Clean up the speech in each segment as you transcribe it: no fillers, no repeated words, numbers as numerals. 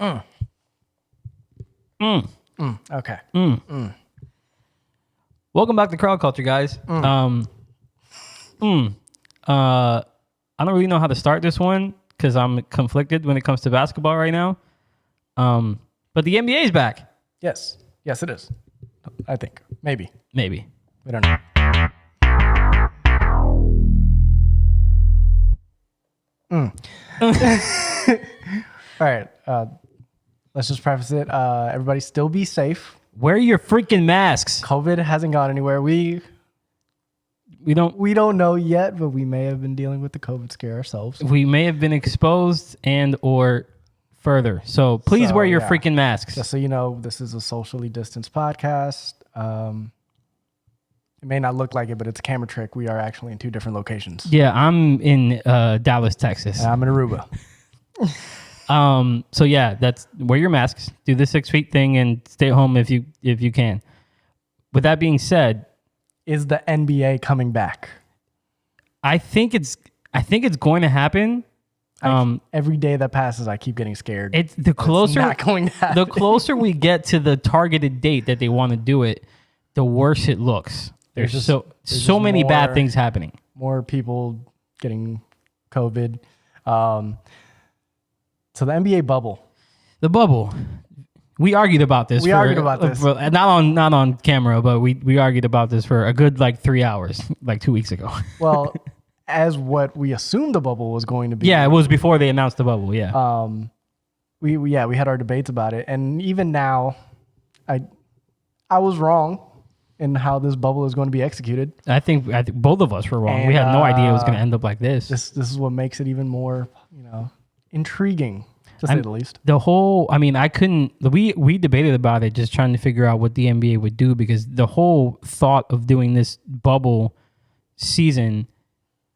Mm. Mm. Okay. Welcome back to Crowd Culture, guys. I don't really know how to start this one because I'm conflicted when it comes to basketball right now. But the NBA is back. Yes. Yes, it is. I think. Maybe. Maybe. We don't know. All right. Let's just preface it. Everybody still be safe. Wear your freaking masks. COVID hasn't gone anywhere. We don't know yet, but we may have been dealing with the COVID scare ourselves. We may have been exposed and or further. So please wear your freaking masks. Just so you know, this is a socially distanced podcast. It may not look like it, but it's a camera trick. We are actually in two different locations. Yeah, I'm in Dallas, Texas. And I'm in Aruba. So yeah, that's wear your masks, do the 6 feet thing, and stay at home if you can. With that being said, is the NBA coming back? I think it's going to happen. Every day that passes, I keep getting scared. It's the closer not going to happen. The closer we get to the targeted date that they want to do it, the worse it looks. There's so many bad things happening. More people getting COVID. So the NBA bubble. The bubble. We argued about this. Not on camera, but we argued about this for a good 3 hours, 2 weeks ago. Well, as what we assumed the bubble was going to be. Yeah, it was before they announced the bubble. Yeah. We had our debates about it, and even now, I was wrong in how this bubble is going to be executed. I think both of us were wrong. And, we had no idea it was going to end up like this. This is what makes it even more, intriguing, to say the least. The whole, we debated about it, just trying to figure out what the NBA would do, because the whole thought of doing this bubble season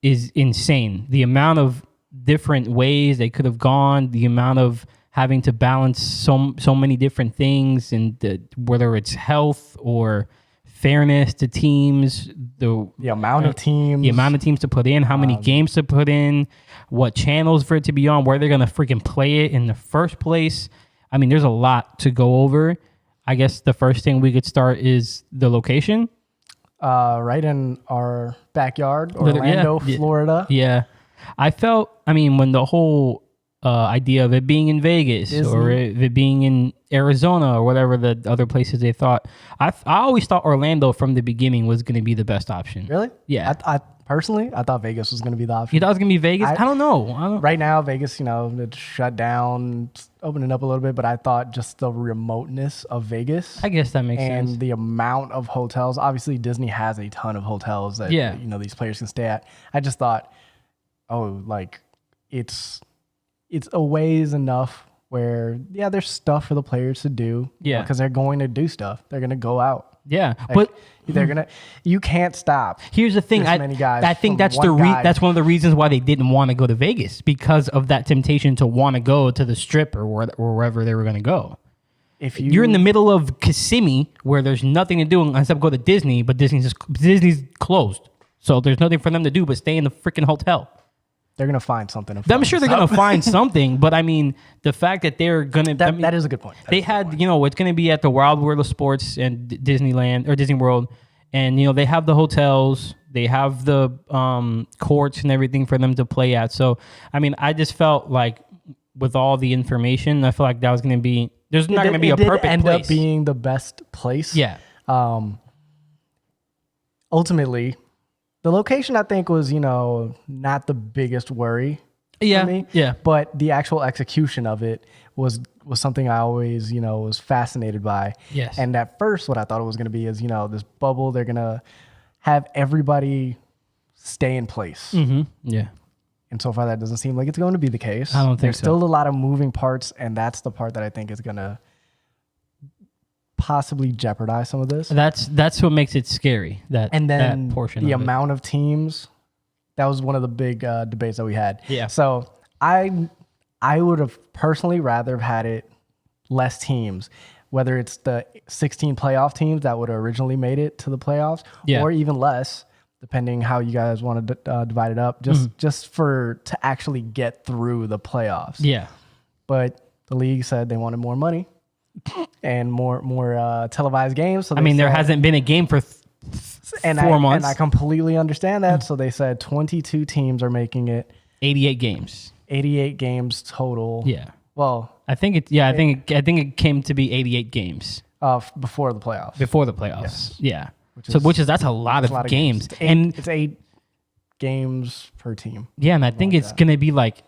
is insane. The amount of different ways they could have gone, the amount of having to balance so many different things, and whether it's health or fairness to teams, the amount of teams to put in, how many games to put in, what channels for it to be on, where they're going to freaking play it in the first place. There's a lot to go over. I guess the first thing we could start is the location. Right in our backyard, Orlando, Florida. Yeah. I felt, when the whole idea of it being in Vegas, Disney, or it being in Arizona, or whatever the other places they thought. I always thought Orlando from the beginning was going to be the best option. Really? Yeah. I personally thought Vegas was going to be the option. You thought it was going to be Vegas? I don't know. Right now, Vegas, it's shut down, it's opening up a little bit, but I thought just the remoteness of Vegas. I guess that makes sense. And the amount of hotels. Obviously, Disney has a ton of hotels that these players can stay at. I just thought, it's a ways enough where, there's stuff for the players to do. Yeah. Because they're going to do stuff. They're going to go out. Yeah. But you can't stop. Here's the thing. I think that's one of the reasons why they didn't want to go to Vegas, because of that temptation to want to go to the Strip or wherever they were going to go. If you're in the middle of Kissimmee, where there's nothing to do except go to Disney, but Disney's closed. So there's nothing for them to do but stay in the freaking hotel. They're going to find something. I'm sure they're going to find something, but the fact that they're going to... That is a good point. They had, it's going to be at the Wild World of Sports and Disneyland, or Disney World, and, they have the hotels, they have the courts and everything for them to play at. So, I just felt like with all the information, I feel like that was going to be... There's not going to be a perfect place. It ended up being the best place. Yeah. Ultimately... The location, I think, was, not the biggest worry for me. Yeah. But the actual execution of it was something I always, was fascinated by. Yes. And at first, what I thought it was going to be is, this bubble, they're going to have everybody stay in place. Mm-hmm. Yeah. And so far, that doesn't seem like it's going to be the case. I don't think There's still a lot of moving parts, and that's the part that I think is going to possibly jeopardize some of this. That's what makes it scary. That portion. The amount of teams, that was one of the big debates that we had. Yeah. So I would have personally rather have had it less teams, whether it's the 16 playoff teams that would have originally made it to the playoffs, or even less, depending how you guys want to divide it up. Just to actually get through the playoffs. Yeah. But the league said they wanted more money and more televised games. So there hasn't been a game for 4 months. And I completely understand that. So they said 22 teams are making it. 88 games. 88 games total. Yeah. Well, I think it came to be 88 games before the playoffs. Before the playoffs. Yes. Yeah. That's a lot of games. It's 8 games per team. Yeah, and I think it's going to be like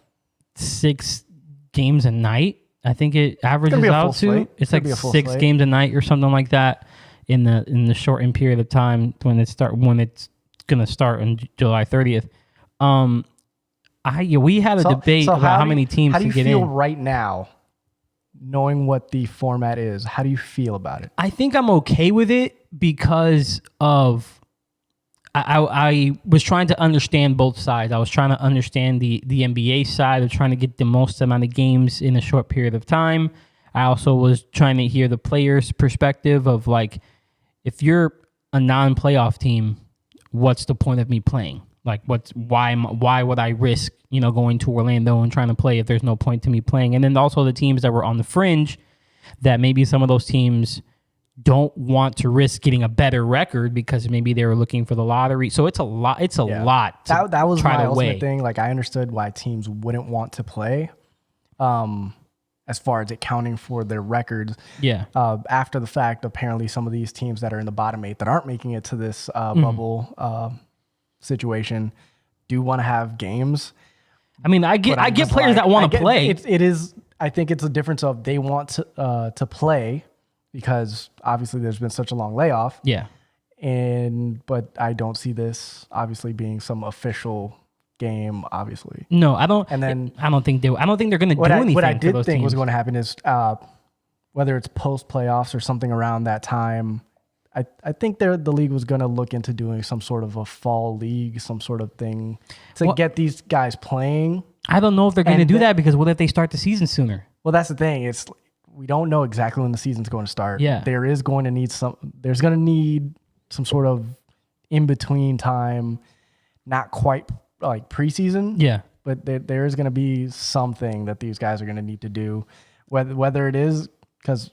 6 games a night. I think it averages out to. It's like 6 games a night or something like that in the shortened period of time when it's going to start on July 30th. We had a debate about how many teams to get in. How do you feel right now, knowing what the format is? How do you feel about it? I think I'm okay with it because of I was trying to understand both sides. I was trying to understand the NBA side of trying to get the most amount of games in a short period of time. I also was trying to hear the players' perspective of like, if you're a non-playoff team, what's the point of me playing? Like, why would I risk, going to Orlando and trying to play if there's no point to me playing? And then also the teams that were on the fringe, that maybe some of those teams don't want to risk getting a better record because maybe they were looking for the lottery. So it's a lot. It's a lot. That was my ultimate thing. Like, I understood why teams wouldn't want to play, as far as it counting for their records. Yeah. After the fact, apparently some of these teams that are in the bottom 8 that aren't making it to this bubble situation do want to have games. I get players that want to play. I think it's a difference of they want to play because obviously there's been such a long layoff. Yeah. But I don't see this obviously being some official game, obviously. No, I don't. And then I don't think they're going to do anything. What I did think teams was going to happen is whether it's post playoffs or something around that time, I think the league was going to look into doing some sort of a fall league, some sort of thing to get these guys playing. I don't know if they're going to do that because what if they start the season sooner? Well, that's the thing. We don't know exactly when the season's going to start. Yeah. There's going to need some sort of in between time, not quite like preseason. Yeah. But there is going to be something that these guys are going to need to do, whether it is because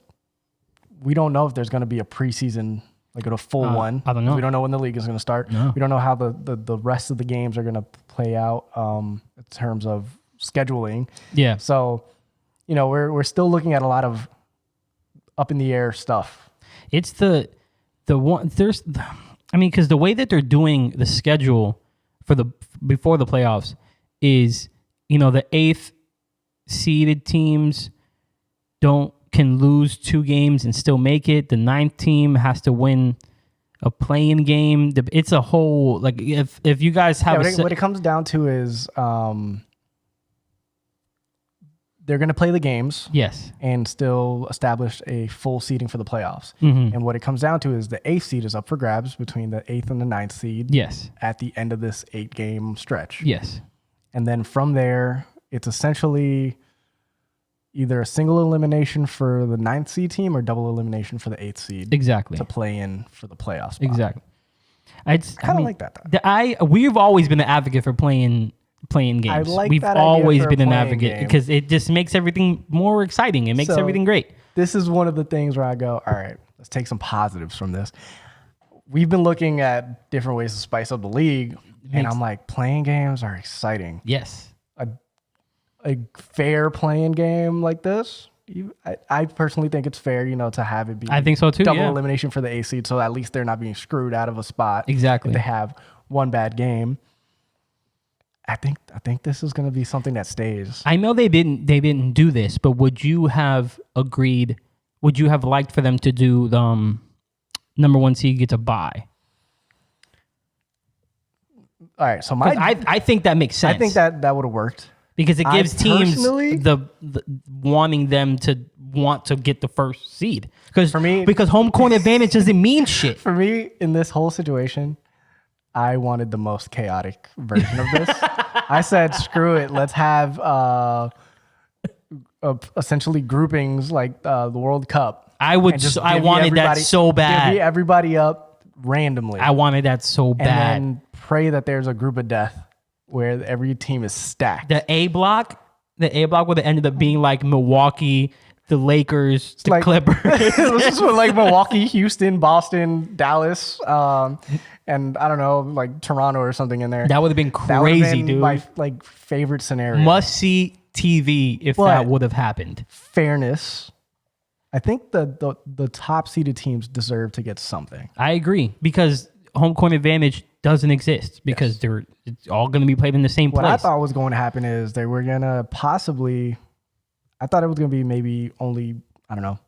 we don't know if there's going to be a preseason, like a full one. I don't know. We don't know when the league is going to start. No. We don't know how the rest of the games are going to play out in terms of scheduling. Yeah. So, we're still looking at a lot of up in the air stuff. It's the one because the way that they're doing the schedule before the playoffs is, the 8th seeded teams can lose 2 games and still make it. The 9th team has to win a play-in game. It's a whole, like, if you guys have what it comes down to is they're going to play the games, yes, and still establish a full seeding for the playoffs. Mm-hmm. And what it comes down to is the 8th seed is up for grabs between the 8th and the 9th seed. Yes, at the end of this 8-game stretch. Yes, and then from there, it's essentially either a single elimination for the 9th seed team or double elimination for the 8th seed. Exactly. To play in for the playoffs spot. Exactly. I kind of like that, though. We've always been an advocate for playing games. We've always been an advocate because it just makes everything more exciting. It makes everything great. This is one of the things where I go, all right, let's take some positives from this. We've been looking at different ways to spice up the league, and I'm like, playing games are exciting. Yes. A fair playing game like this, I personally think it's fair, to have it be. I think so too. Double elimination for the A seed, so at least they're not being screwed out of a spot. Exactly. If they have one bad game. I think this is going to be something that stays. I know they didn't do this, but would you have agreed? Would you have liked for them to do the number 1 seed gets a bye? All right, so I think that makes sense. I think that would have worked. Because it gives teams the wanting them to want to get the first seed. Because home court advantage doesn't mean shit. For me, in this whole situation, I wanted the most chaotic version of this. I said, screw it. Let's have essentially groupings like the World Cup. I wanted that so bad. Divvy everybody up randomly. I wanted that so bad. And then pray that there's a group of death where every team is stacked. The A block, The A block would have ended up being like Milwaukee, the Lakers, the like, Clippers. This is like Milwaukee, Houston, Boston, Dallas, and I don't know, like Toronto or something in there. That would have been That would've crazy, been dude. my like favorite scenario. Must see TV if But that would have happened. fairness, I think the top seeded teams deserve to get something. I agree because home court advantage doesn't exist because it's all going to be played in the same What I place. thought was going to happen is they were gonna possibly. I thought it was gonna be maybe only, I don't know,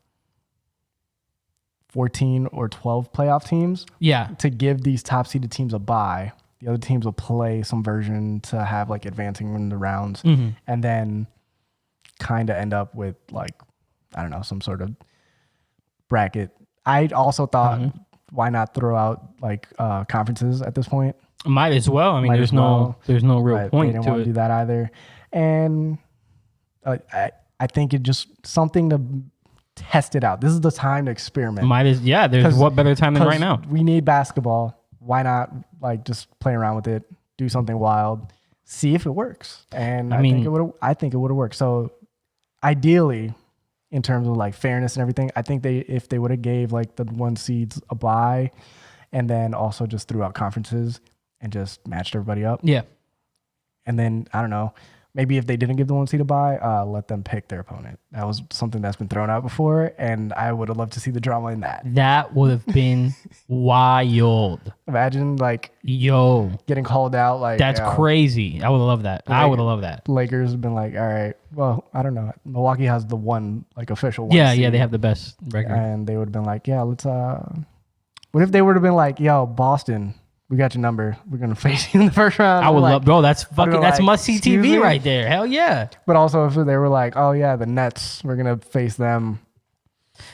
14 or 12 playoff teams. Yeah. To give these top seeded teams a bye. The other teams will play some version to have like advancing in the rounds, and then kind of end up with like, I don't know, some sort of bracket. I also thought, why not throw out like conferences at this point? Might as well. I mean, there's no real But point they didn't to want it. to do that either, and I think it just something to test it out. This is the time to experiment. There's what better time than right 'Cause now? we need basketball. Why not like just play around with it, do something wild, see if it works? And I think it would have worked. So ideally, in terms of like fairness and everything, I think if they would have gave like the 1 seeds a bye, and then also just threw out conferences and just matched everybody up. Yeah. And then I don't know, maybe if they didn't give the 1 seed a bye, let them pick their opponent. That was something that's been thrown out before, and I would have loved to see the drama in that. That would have been wild. Imagine like getting called out. Like That's crazy. I would have loved that. I would have loved that. Lakers have been like, all right, well, I don't know. Milwaukee has the one like official one. Yeah, seed, they have the best record. and they would have been like, yeah, let's. What if they would have been like, yo, Boston, we got your number. We're gonna face you in the first round. I would like, love, bro. That's like, must see excuse TV me? right there. Hell yeah. But also, if they were like, oh yeah, the Nets, we're gonna face them,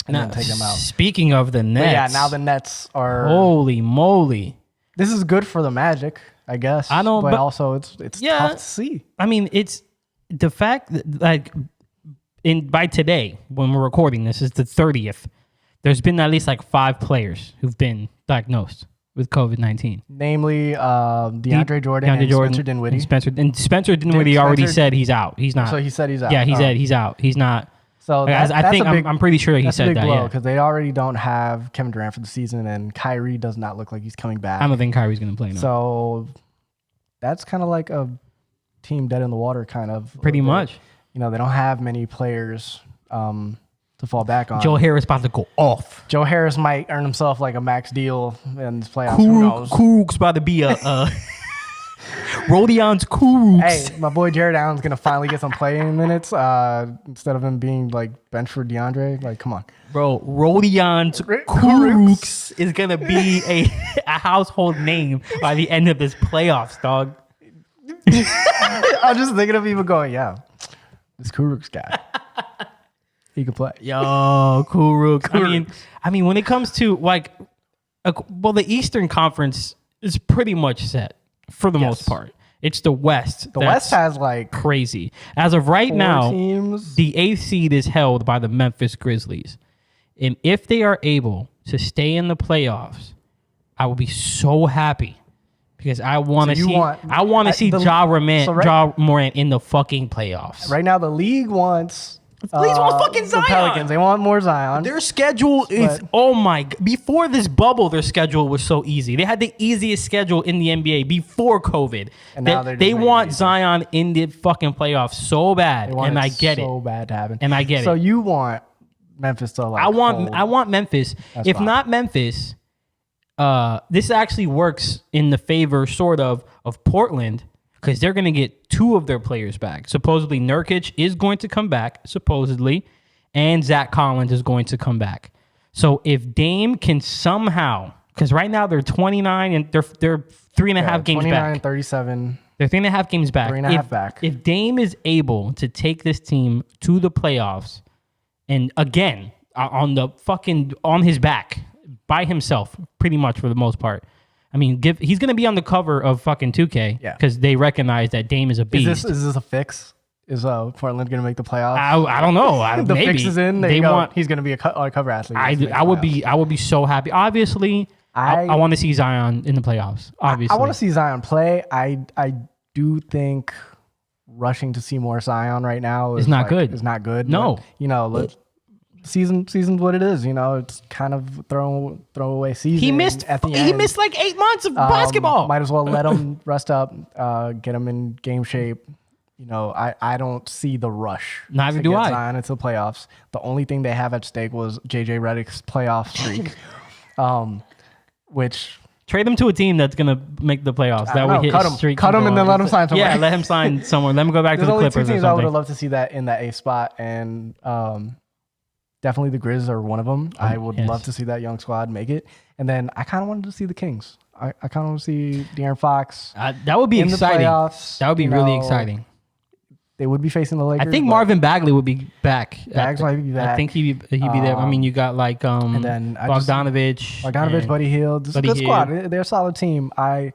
and then take them out. Speaking of the Nets, But yeah, now the Nets are. holy moly. This is good for the Magic, I guess. I know, but but- also it's tough to see. I mean, it's the fact that like by today when we're recording this is the 30th. There's been at least like 5 players who've been diagnosed with COVID-19. Namely, DeAndre Jordan and Spencer Dinwiddie. Spencer Dinwiddie already said he's out. He's not. So he said he's out. Yeah, he said he's out. He's not. So Like, I think I'm pretty sure he said that. Yeah, because they already don't have Kevin Durant for the season, and Kyrie does not look like he's coming back. I don't think Kyrie's gonna play. No. So that's kind of like a team dead in the water, kind of. Pretty much. You know, they don't have many players to fall back on. Joe Harris about to go off. Joe Harris might earn himself like a max deal in this playoffs. Who knows? Kuruk's about to be a Rodion's Kuruk's. Hey, my boy Jared Allen's gonna finally get some playing minutes instead of him being like bench for DeAndre. Like, come on, Bro, Rodion's Kuruk's is gonna be a household name by the end of this playoffs, dog. I'm just thinking of even going, yeah, this Kuruk's guy, he could play. Yo, Kuruk. I mean, when it comes to like, the Eastern Conference is pretty much set for the most part. It's the West. The West has like crazy. As of right 4 now, teams. the 8th seed is held by the Memphis Grizzlies. And if they are able to stay in the playoffs, I will be so happy because I want to see Ja Morant in the fucking playoffs. Right now, the league wants. Leagues want fucking the Zion. Pelicans. They want more Zion. Their schedule is before this bubble, their schedule was so easy. They had the easiest schedule in the NBA before COVID. And now they're just they making want it easy. Zion in the fucking playoffs so bad, and I get it. So bad to happen. And I get So it. you want Memphis to like. I want Memphis. That's If fine. not Memphis, this actually works in the favor sort of Portland because they're going to get 2 of their players back. Supposedly Nurkic is going to come back, supposedly, and Zach Collins is going to come back. So if Dame can somehow, because right now they're 29 and they're 3.5 games 29 back. and 37. They're 3.5 games back. 3.5 back. If Dame is able to take this team to the playoffs, and again on his back by himself, pretty much for the most part. I mean, he's gonna be on the cover of fucking 2K because they recognize that Dame is a beast. Is this a fix? Is Portland going to make the playoffs? I don't know. The maybe. fix is in. They want. He's going to be a cover athlete. I would be so happy. Obviously, I want to see Zion in the playoffs. Obviously, I want to see Zion play. I do think rushing to see more Zion right now is not good. It's not good. No. But, season's what it is. It's kind of throw away season. He missed at the end. He missed like 8 months of basketball. Might as well let him rest up, get him in game shape. I don't see the rush. Neither to do get I. Zion into the playoffs. The only thing they have at stake was JJ Redick's playoff streak, which trade him to a team that's gonna make the playoffs. That would hit cut his him, streak. cut him, and then let him sign somewhere. Yeah, let him sign somewhere. Let him go back to There's the only Clippers two or teams I would something. have loved to see that in that 8th spot, and definitely the Grizz are one of them. I would love to see that young squad make it, and then I kind of wanted to see the Kings. I kind of want to see De'Aaron Fox. That would be in exciting. The playoffs, That would be really exciting. They would be facing the Lakers. I think Marvin Bagley would be back. Bags might be back. I think he'd be there. I mean, you got like and then Bogdanovich, Buddy Hield. This is a good Hield. squad. They're a solid team. I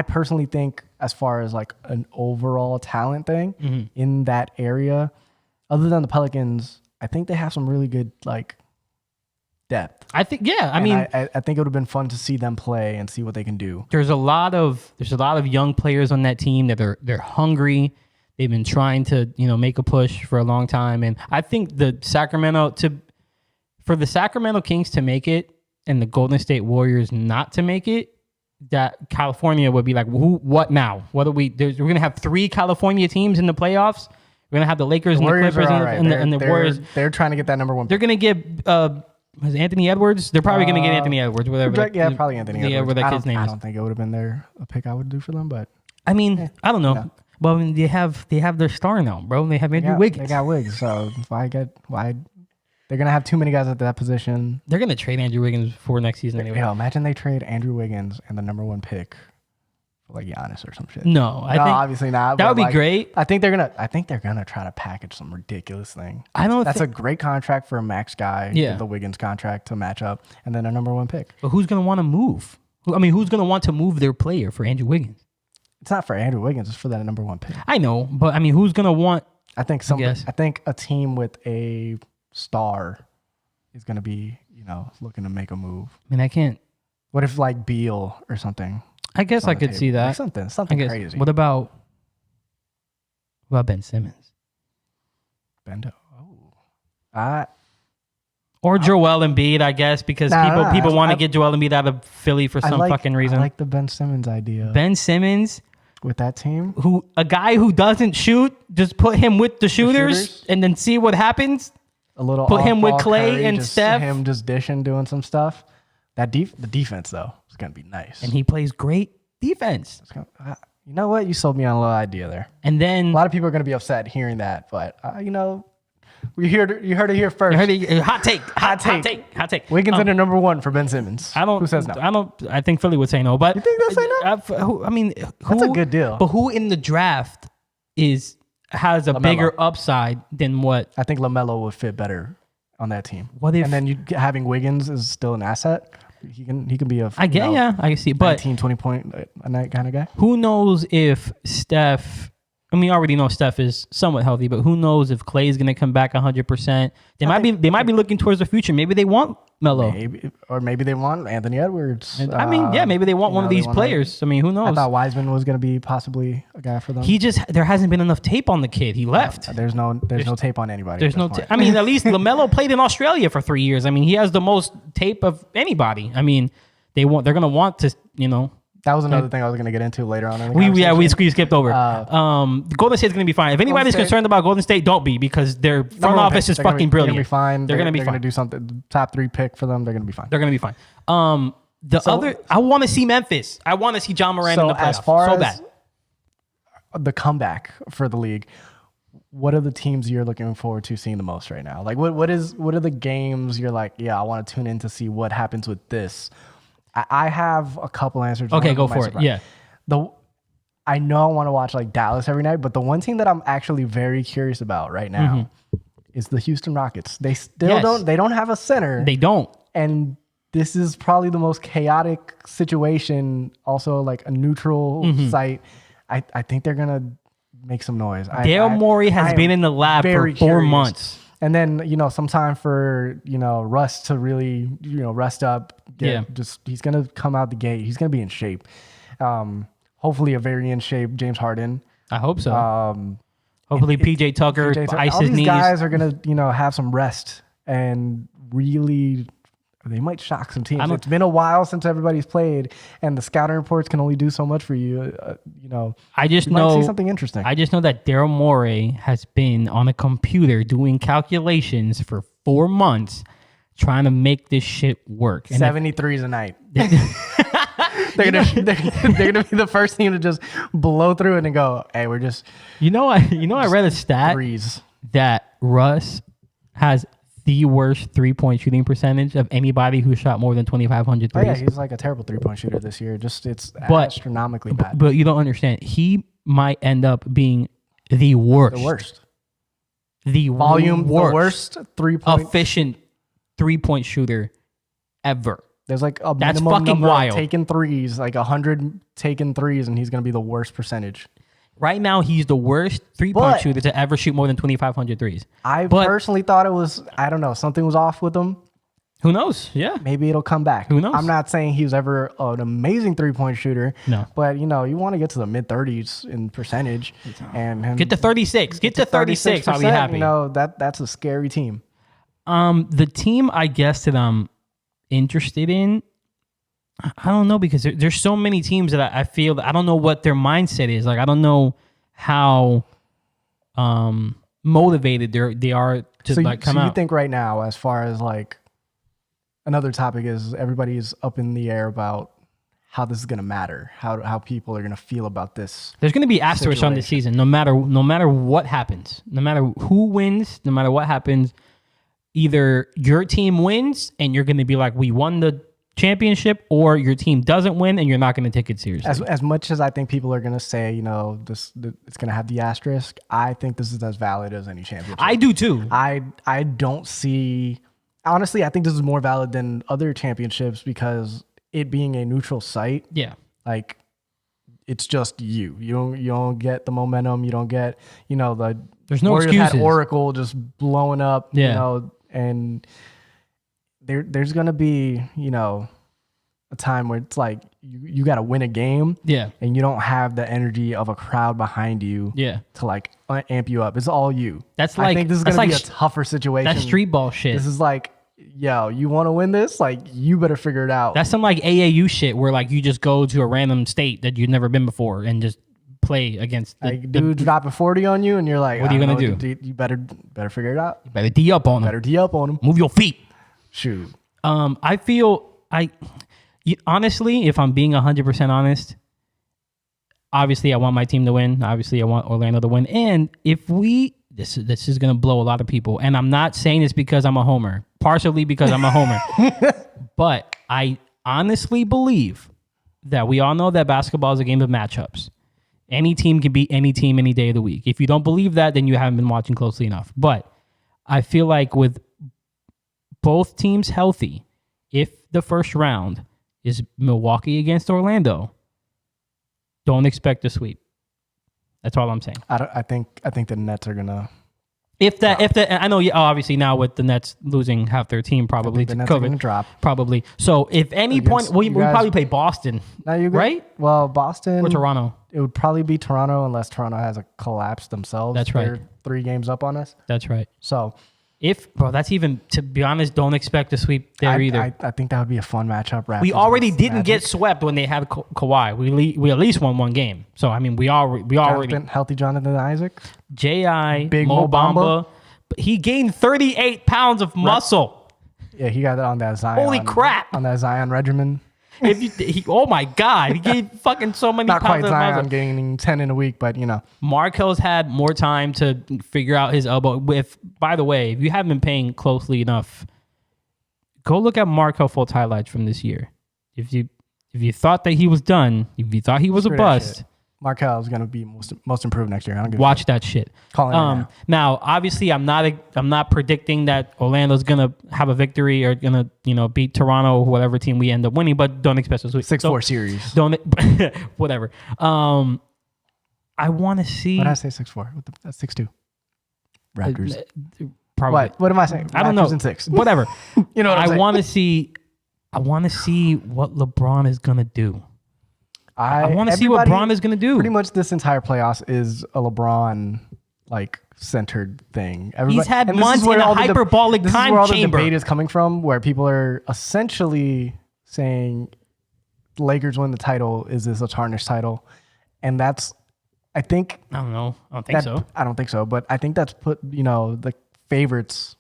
personally think, as far as like an overall talent thing in that area, other than the Pelicans, I think they have some really good like depth. I think, yeah. I think it would have been fun to see them play and see what they can do. There's a lot of young players on that team that they're hungry. They've been trying to, make a push for a long time. And I think for the Sacramento Kings to make it and the Golden State Warriors not to make it, that California would be like, what now? We're going to have 3 California teams in the playoffs. We're going to have the Lakers and the Clippers and the Warriors. They're trying to get that number 1 pick. They're going to get Anthony Edwards. They're probably going to get Anthony Edwards. Probably Anthony Edwards. Whatever that kid's name is. I don't think it would have been a pick I would do for them, but I mean, I don't know. Well, I mean, they have their star now, bro. They have Andrew Wiggins. They got Wiggs, so why they're gonna have too many guys at that position. They're gonna trade Andrew Wiggins for next season anyway. Yo, imagine they trade Andrew Wiggins and the number 1 pick for like Giannis or some shit. No, I think obviously not. That would be great. I think they're gonna try to package some ridiculous thing. That's a great contract for a max guy. Yeah, the Wiggins contract to match up, and then a number 1 pick. But who's gonna want to move? Who's gonna want to move their player for Andrew Wiggins? It's not for Andrew Wiggins. It's for that number 1 pick. I know, but who's gonna want? I think a team with a star is gonna be, looking to make a move. I can't. What if like Beal or something? I guess I could see that. Like something crazy. What about Ben Simmons? Bendo. Oh. Or Joel Embiid, I guess, because people want to get Joel Embiid out of Philly for some fucking reason. I like the Ben Simmons idea. Ben Simmons with that team, a guy who doesn't shoot, just put him with the shooters and then see what happens. A little put him with Klay Curry, and Steph. Him just dishing, doing some stuff. The defense though is gonna be nice, and he plays great defense. You know what? You sold me on a little idea there. And then a lot of people are gonna be upset hearing that, but you heard it here first. Hot take. Wiggins in number 1 for Ben Simmons. Who says no? I think Philly would say no, but you think they'll say no? That's a good deal. But who in the draft has a bigger upside than what? I think LaMelo would fit better on that team. What if? And then having Wiggins is still an asset. He can be a I can see, but 19, 20 point a night kind of guy. Who knows if Steph? We already know Steph is somewhat healthy, but who knows if Klay is going to come back 100%? They might be looking towards the future. Maybe they want Melo, maybe they want Anthony Edwards. Maybe they want one of these players. Who knows? I thought Wiseman was going to be possibly a guy for them. There hasn't been enough tape on the kid. He left. There's no tape on anybody. There's no. At least LaMelo played in Australia for 3 years. He has the most tape of anybody. They're going to want to. That was another thing I was going to get into later on. We skipped over. Golden State's going to be fine. If anybody's concerned about Golden State, don't be, because their front office is fucking brilliant. They're going to be fine. They're going to be fine. They're going to do something. Top 3 pick for them. They're going to be fine. They're going to be fine. I want to see Memphis. I want to see John Moran in the playoffs. As far as bad. The comeback for the league, what are the teams you're looking forward to seeing the most right now? Like, what are the games you're like, I want to tune in to see what happens with this? I have a couple answers. Okay, go for it. Yeah. I know I want to watch like Dallas every night, but the one team that I'm actually very curious about right now is the Houston Rockets. They still don't have a center. They don't. And this is probably the most chaotic situation. Also, like a neutral site. I think they're gonna make some noise. Dale Morey has been in the lab for 4 months. And then, some time for, Russ to really, rest up. He's going to come out the gate. He's going to be in shape. Hopefully a very in shape James Harden. I hope so. Hopefully, PJ Tucker ice all his these knees. guys are gonna, have some rest and really. They might shock some teams. It's been a while since everybody's played, and the scouting reports can only do so much for you. I just might know see something interesting. I just know that Daryl Morey has been on a computer doing calculations for 4 months, trying to make this shit work. And 73s a night. They're gonna be the first team to just blow through it and go, "Hey, we're just." I read a stat threes. that Russ has the worst 3-point shooting percentage of anybody who shot more than 2,500 threes. Oh, yeah, he's like a terrible 3-point shooter this year. It's astronomically bad. But you don't understand. He might end up being the worst. The worst. The volume, worst. the worst 3-point efficient 3-point shooter ever. There's like a That's minimum fucking number wild. of taken threes, like 100 taken threes, and he's going to be the worst percentage. Right now, he's the worst 3-point shooter to ever shoot more than 2,500 threes. I personally thought it was, I don't know, something was off with him. Who knows? Yeah. Maybe it'll come back. Who knows? I'm not saying he was ever an amazing 3-point shooter. No. But, you want to get to the mid-30s in percentage. And get to 36. Get to 36. I'll be happy. That's a scary team. The team, I guess, that I'm interested in, I don't know, because there's so many teams that I feel that I don't know what their mindset is. Like, I don't know how motivated they are to come out. So you think right now, as far as like another topic is, everybody's up in the air about how this is going to matter, how people are going to feel about this. There's going to be asterisks on this season, no matter what happens, no matter who wins, no matter what happens. Either your team wins and you're going to be like, we won the championship, or your team doesn't win and you're not going to take it seriously. As much as I think people are going to say, it's going to have the asterisk, I think this is as valid as any championship. I do too. I don't see, honestly, I think this is more valid than other championships because it being a neutral site. Yeah. Like, it's just you. You don't get the momentum. You don't get, there's no Warriors excuses. Had Oracle just blowing up, Yeah. And there's going to be, a time where it's like you got to win a game. Yeah. And you don't have the energy of a crowd behind you. Yeah. To like amp you up. It's all you. I think this is going to be a tougher situation. That's street ball shit. This is like, yo, you want to win this? Like, you better figure it out. That's some like AAU shit where like you just go to a random state that you've never been before and just play against dude dropping 40 on you and you're like, what are you going to do? You better figure it out. You better D up on him. Better D up on him. Move your feet. Shoot. I feel honestly, if I'm being 100% honest, obviously I want my team to win. Obviously I want Orlando to win. And if this is going to blow a lot of people. And I'm not saying this because I'm a homer, partially because I'm a homer, but I honestly believe that we all know that basketball is a game of matchups. Any team can beat any team any day of the week. If you don't believe that, then you haven't been watching closely enough. But I feel like with both teams healthy, if the first round is Milwaukee against Orlando, don't expect a sweep. That's all I'm saying. I think the Nets are gonna. I know, obviously now with the Nets losing half their team probably to COVID, drop probably. So if any point we probably play Boston, right? Well, Boston or Toronto. It would probably be Toronto unless Toronto has a collapse themselves. That's right. They're 3 games up on us. That's right. So that's even, to be honest, don't expect a sweep there either. I think that would be a fun matchup. Raptors we already didn't Magic. Get swept when they had Kawhi. We at least won 1 game. So I mean, we already healthy Jonathan Isaac, J.I. Big Mo Bamba. Bamba. He gained 38 pounds of muscle. Yeah, he got it on that Zion. Holy crap! On that Zion regimen. Oh my God, he gained fucking so many Not pounds quite of Zion muscle. gaining 10 in a week, but Markel's had more time to figure out his elbow. By the way, if you haven't been paying closely enough, go look at Markel Fultz highlights from this year. If you thought that he was done, if you thought he was a bust, Markel is going to be most improved next year. I don't give watch that shit. Now, obviously, I'm not predicting that Orlando's gonna have a victory or gonna beat Toronto or whatever team we end up winning, but don't expect us to 6-4 series. Don't whatever. I want to see. What did I say? 6-4. That's 6-2. Raptors. Probably. What am I saying? I don't know. Raptors and 6. Whatever. You know what I'm saying? I want to see what LeBron is gonna do. I want to see what LeBron is going to do. Pretty much this entire playoffs is a LeBron like centered thing. He's had and this is months where in a all the hyperbolic this is time where all the chamber. debate is coming from, where people are essentially saying the Lakers win the title. Is this a tarnished title? And that's, I think, I don't know. I don't think so. I don't think so, but I think that's put, the favorites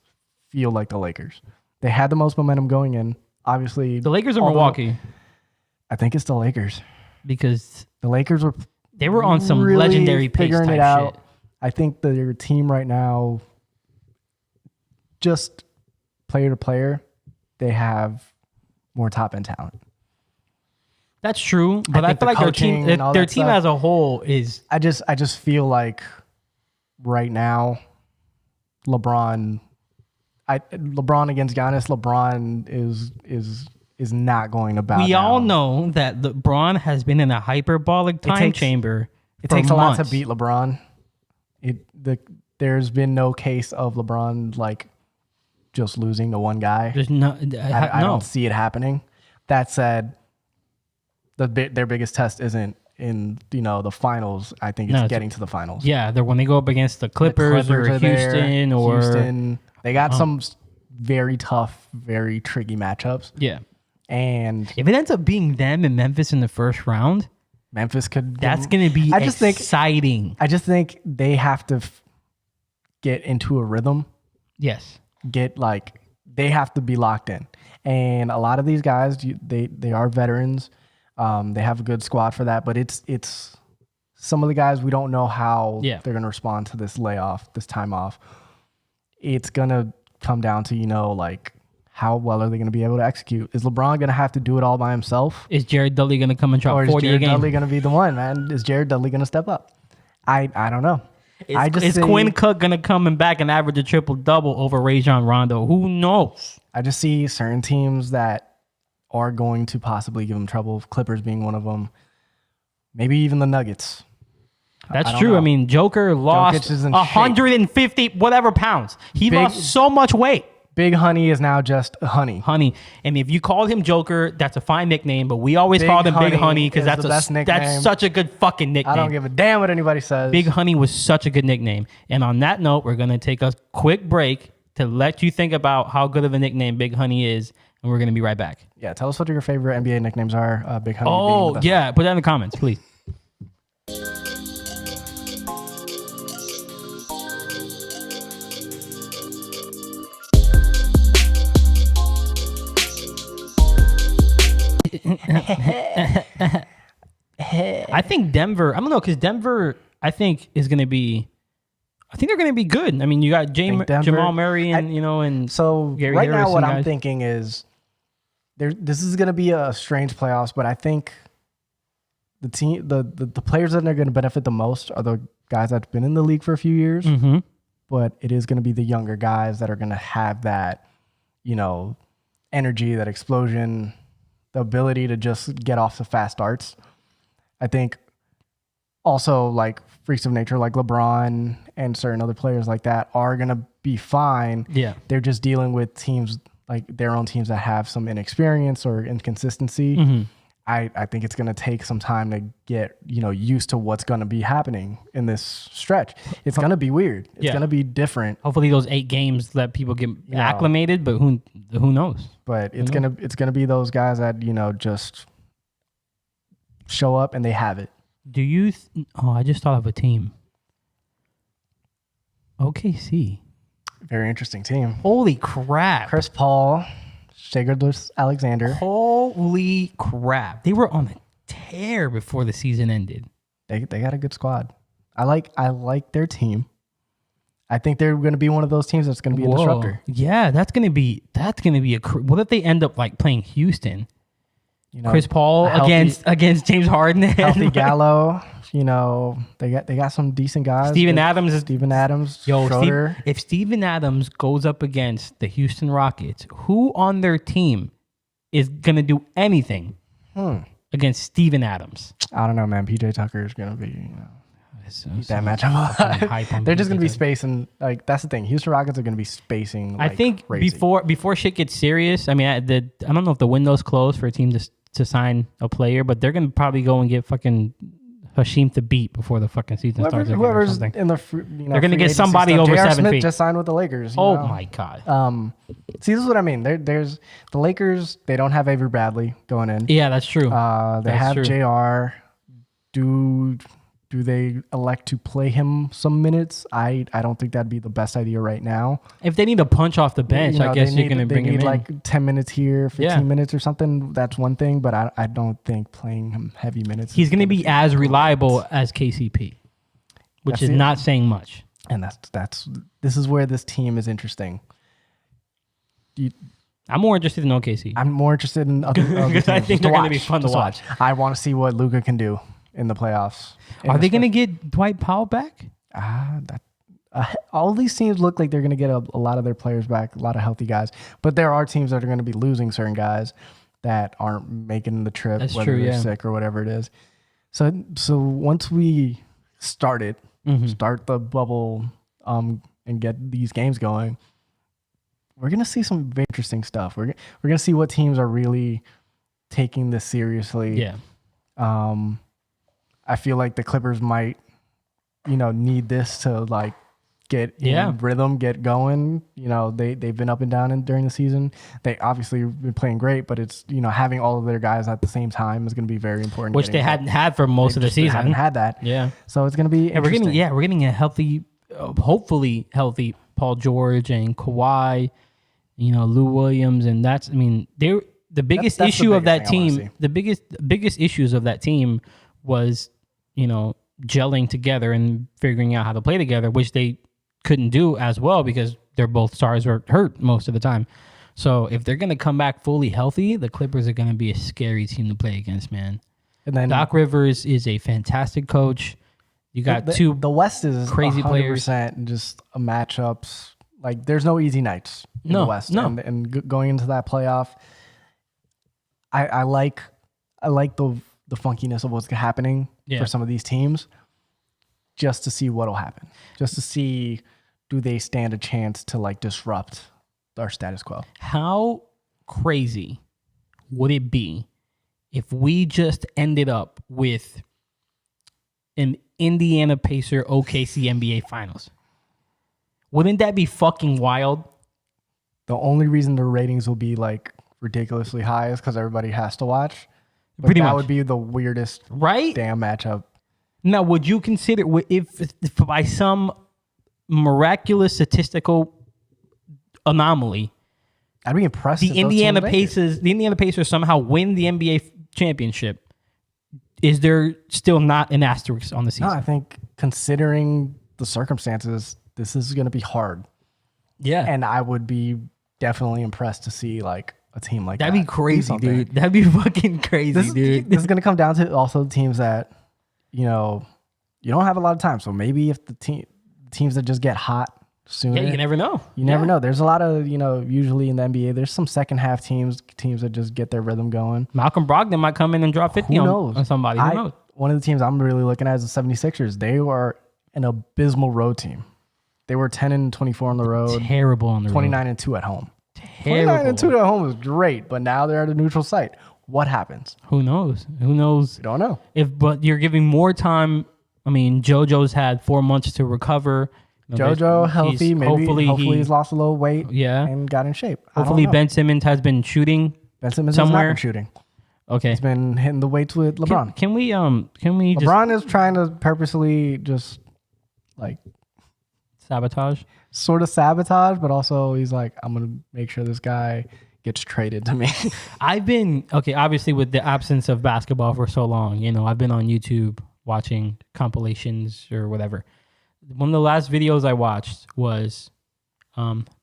feel like the Lakers. They had the most momentum going in. Obviously, The Lakers or Milwaukee? I think it's the Lakers. Because The Lakers they were on some really legendary pace figuring type it out. shit. I think their team right now, just player to player, they have more top end talent. That's true, but I think feel the like coaching and all their that team stuff- as a whole is I just feel like right now, LeBron against Giannis, LeBron is not going to bow we down. all know that LeBron has been in a hyperbolic time chamber. It for takes a lot months. to beat LeBron. There's been no case of LeBron like just losing to one guy. There's no, I don't see it happening. That said, their biggest test isn't in the finals. I think it's getting to the finals. Yeah, they're when they go up against the Clippers or are Houston there. or Houston. They got some very tough, very tricky matchups. yeah. And If it ends up being them and Memphis in the first round, Memphis could. that's going to be exciting. I just think they have to get into a rhythm. Yes. They have to be locked in. And a lot of these guys, they are veterans. They have a good squad for that, but it's some of the guys we don't know how they're going to respond to this layoff, this time off. It's going to come down to, how well are they going to be able to execute? Is LeBron going to have to do it all by himself? Is Jared Dudley going to come and drop 40 a game? Or is Jared Dudley going to be the one, man? Is Jared Dudley going to step up? I don't know. Is Quinn Cook going to come back and average a triple-double over Rajon Rondo? Who knows? I just see certain teams that are going to possibly give them trouble, Clippers being one of them. Maybe even the Nuggets. That's I true. know. I mean, Joker lost Jokic is in 150 whatever pounds. He lost so much weight. Big Honey is now just Honey. And if you called him Joker, that's a fine nickname, but we always Big called him Big Honey Honey because is that's the best nickname. that's such a good fucking nickname. I don't give a damn what anybody says. Big Honey was such a good nickname. And on that note, we're going to take a quick break to let you think about how good of a nickname Big Honey is, and we're going to be right back. Yeah, tell us what your favorite NBA nicknames are. Big Honey. Oh, being the best yeah. Put that in the comments, please. I think Denver, I don't know, because Denver, I think, is going to be, I think they're going to be good. I mean, you got Jamal Murray and, and So Gary right Harris now what and I'm guys. thinking is this is going to be a strange playoffs, but I think the team, the players that are going to benefit the most are the guys that's been in the league for a few years, Mm-hmm. but it is going to be the younger guys that are going to have that, energy, that explosion, the ability to just get off to fast starts. I think also like freaks of nature, like LeBron and certain other players like that are going to be fine. Yeah. They're just dealing with teams like their own teams that have some inexperience or inconsistency. Mm-hmm. I think it's going to take some time to get, used to what's going to be happening in this stretch. It's going to be weird. It's going to be different. Hopefully those 8 games let people get acclimated, but who knows? But it's going to be those guys that, just show up and they have it. Do you? I just thought of a team. OKC. Very interesting team. Holy crap. Chris Paul, Shai Alexander. Holy crap. They were on a tear before the season ended. They got a good squad. I like their team. I think they're going to be one of those teams that's going to be a disruptor. Yeah, that's going to be what if they end up like playing Houston? Chris Paul against James Harden, healthy Gallo. They got some decent guys. Steven Adams. Schroeder. If Steven Adams goes up against the Houston Rockets, who on their team is gonna do anything against Steven Adams? I don't know, man. PJ Tucker is gonna be eat that matchup. They're just gonna be spacing. Like that's the thing. Houston Rockets are gonna be spacing. I think crazy. before shit gets serious. I mean, I don't know if the window's closed for a team to sign a player, but they're gonna probably go and get fucking Hashim to beat before the fucking season starts. Whoever's in the they're gonna get somebody over J.R. 7 Smith feet. just signed with the Lakers. Oh my god. See, this is what I mean. There's the Lakers. They don't have Avery Bradley going in. Yeah, that's true. They have J.R. Do they elect to play him some minutes? I don't think that'd be the best idea right now. If they need a punch off the bench, I guess you're gonna bring him in. Like 10 minutes here, 15 minutes or something. That's one thing, but I don't think playing him heavy minutes. He's gonna be as reliable as KCP, which is not saying much. And this is where this team is interesting. I'm more interested in OKC. I'm more interested in other because I think they're going to be fun to watch. I want to see what Luka can do in the playoffs. Are they going to get Dwight Powell back? All these teams look like they're going to get a lot of their players back, a lot of healthy guys. But there are teams that are going to be losing certain guys that aren't making the trip, whether they're sick or whatever it is. So once we start the bubble and get these games going, we're going to see some very interesting stuff. We're going to see what teams are really taking this seriously. Yeah. I feel like the Clippers might, need this to like get in rhythm, get going. They've been up and down during the season. They obviously been playing great, but it's, having all of their guys at the same time is going to be very important. Which they hadn't had for most of the season. Haven't had that. Yeah. So it's going to be interesting. We're getting a healthy, hopefully healthy Paul George and Kawhi, Lou Williams, and they're the biggest issue of that team. The biggest issues of that team was, gelling together and figuring out how to play together, which they couldn't do as well because they're both stars were hurt most of the time. So if they're gonna come back fully healthy, the Clippers are gonna be a scary team to play against, man. And then Doc Rivers is a fantastic coach. You got the West is crazy players, and just matchups. Like there's no easy nights in the West. And going into that playoff, I like the funkiness of what's happening for some of these teams, just to see what'll happen, just to see do they stand a chance to like disrupt our status quo. How crazy would it be if we just ended up with an Indiana Pacer OKC NBA Finals? Wouldn't that be fucking wild? The only reason the ratings will be like ridiculously high is because everybody has to watch. But Pretty that much would be the weirdest damn matchup. Now, would you consider if by some miraculous statistical anomaly, I'd be impressed. The Indiana Pacers somehow win the NBA championship? Is there still not an asterisk on the season? No, I think considering the circumstances, this is going to be hard. Yeah, and I would be definitely impressed to see like a team like that'd be crazy, dude. That'd be fucking crazy, dude. This is going to come down to also the teams that, you don't have a lot of time. So maybe if the teams that just get hot sooner. Yeah, you never know. You never know. There's a lot of, usually in the NBA, there's some second half teams that just get their rhythm going. Malcolm Brogdon might come in and drop 50 on somebody. Who knows? One of the teams I'm really looking at is the 76ers. They are an abysmal road team. They were 10-24 on the road. Terrible on the road. 29-2 at home. Terrible. 29-2 at home was great, but now they're at a neutral site. What happens? Who knows? Who knows? We don't know. But you're giving more time. I mean, JoJo's had 4 months to recover. JoJo healthy. Hopefully he's lost a little weight. Yeah, and got in shape. Hopefully Ben Simmons has been shooting. Ben Simmons somewhere. has not been shooting. Okay, he's been hitting the weights with LeBron. Can we LeBron is trying to purposely just like sort of sabotage, but also he's like, I'm gonna make sure this guy gets traded to me. I've been obviously with the absence of basketball for so long, I've been on YouTube watching compilations or whatever. One of the last videos I watched was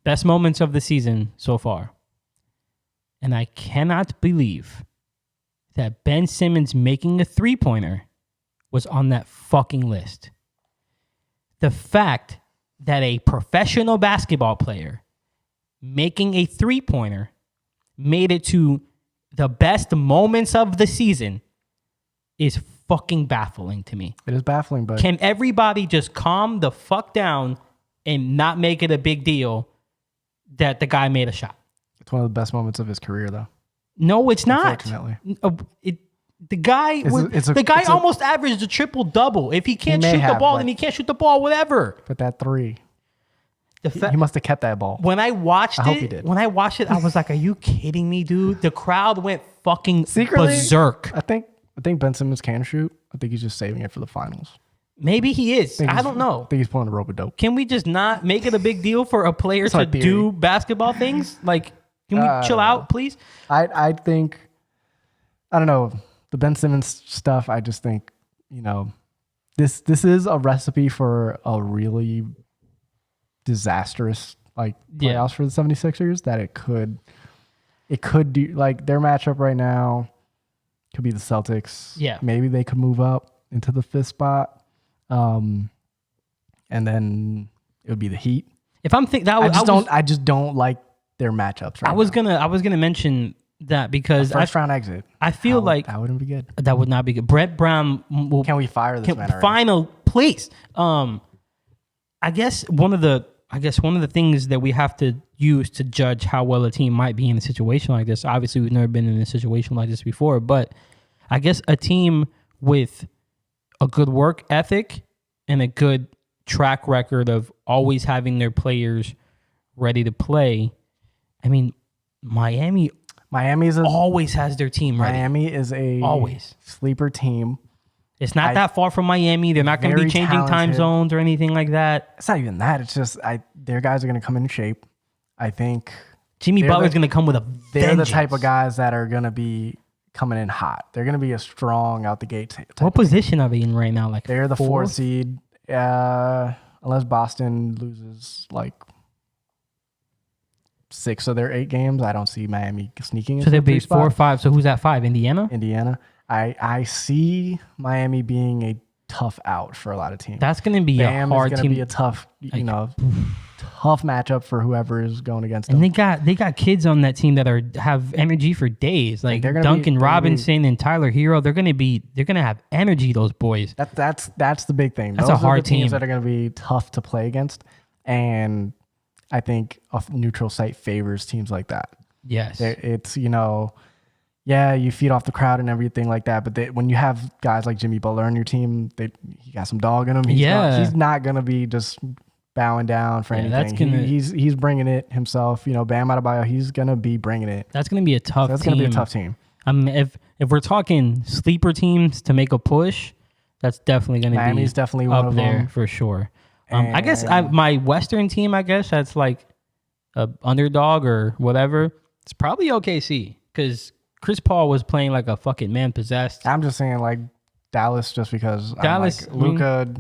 best moments of the season so far. And I cannot believe that Ben Simmons making a 3-pointer was on that fucking list. The fact that a professional basketball player making a 3-pointer made it to the best moments of the season is fucking baffling to me. It is baffling, but can everybody just calm the fuck down and not make it a big deal that the guy made a shot? It's one of the best moments of his career, though. No, it's not. Unfortunately. The guy, almost averaged a triple double. If he can't shoot the ball, then he can't shoot the ball. Whatever. But that three, he must have kept that ball. When I watched it, I was like, "Are you kidding me, dude?" The crowd went fucking berserk. I think Ben Simmons can shoot. I think he's just saving it for the finals. Maybe he is. I don't know. I think he's pulling a rope-a-dope. Can we just not make it a big deal for a player to do basketball things? Like, can we chill out, please? I think, I don't know. The Ben Simmons stuff, I just think, this is a recipe for a really disastrous playoffs for the 76ers that it could do. Like, their matchup right now could be the Celtics. Yeah. Maybe they could move up into the 5th spot. And then it would be the Heat. If I'm thinking that I just don't like their matchups right now. I was gonna mention that because first round exit. I feel like that wouldn't be good. That would not be good. Brett Brown will. Can we fire this man already? Final, please. I guess one of the things that we have to use to judge how well a team might be in a situation like this. Obviously, we've never been in a situation like this before, but I guess a team with a good work ethic and a good track record of always having their players ready to play. I mean, Miami always has their team ready. Miami is always sleeper team. It's not that far from Miami. They're not going to be changing time zones or anything like that. It's not even that. It's just their guys are going to come in shape. I think Jimmy Butler's going to come with a They're the type of guys that are going to be coming in hot. They're going to be a strong out the gate. What position are they in right now? Like they're the 4th seed. Unless Boston loses 6 of their 8 games, I don't see Miami sneaking into so they'll the be 4 or 5. So who's at 5? Indiana? I see Miami being a tough out for a lot of teams. That's going to be a hard team. Be a tough, tough matchup for whoever is going against them. And they got kids on that team that have energy for days. Like Duncan Robinson and Tyler Hero. They're going to have energy, those boys. That's the big thing. That's those a hard are the teams team that are going to be tough to play against. And I think a neutral site favors teams like that. Yes. It's, you feed off the crowd and everything like that. But when you have guys like Jimmy Butler on your team, he got some dog in him. He's not going to be just bowing down for anything. He's bringing it himself. Bam Adebayo, he's going to be bringing it. That's going to be a tough team. That's going to be a tough team. If we're talking sleeper teams to make a push, that's definitely going to be Miami's definitely one of there them. For sure. I guess my Western team, that's like a underdog or whatever. It's probably OKC because Chris Paul was playing like a fucking man possessed. I'm just saying Dallas just because Luka,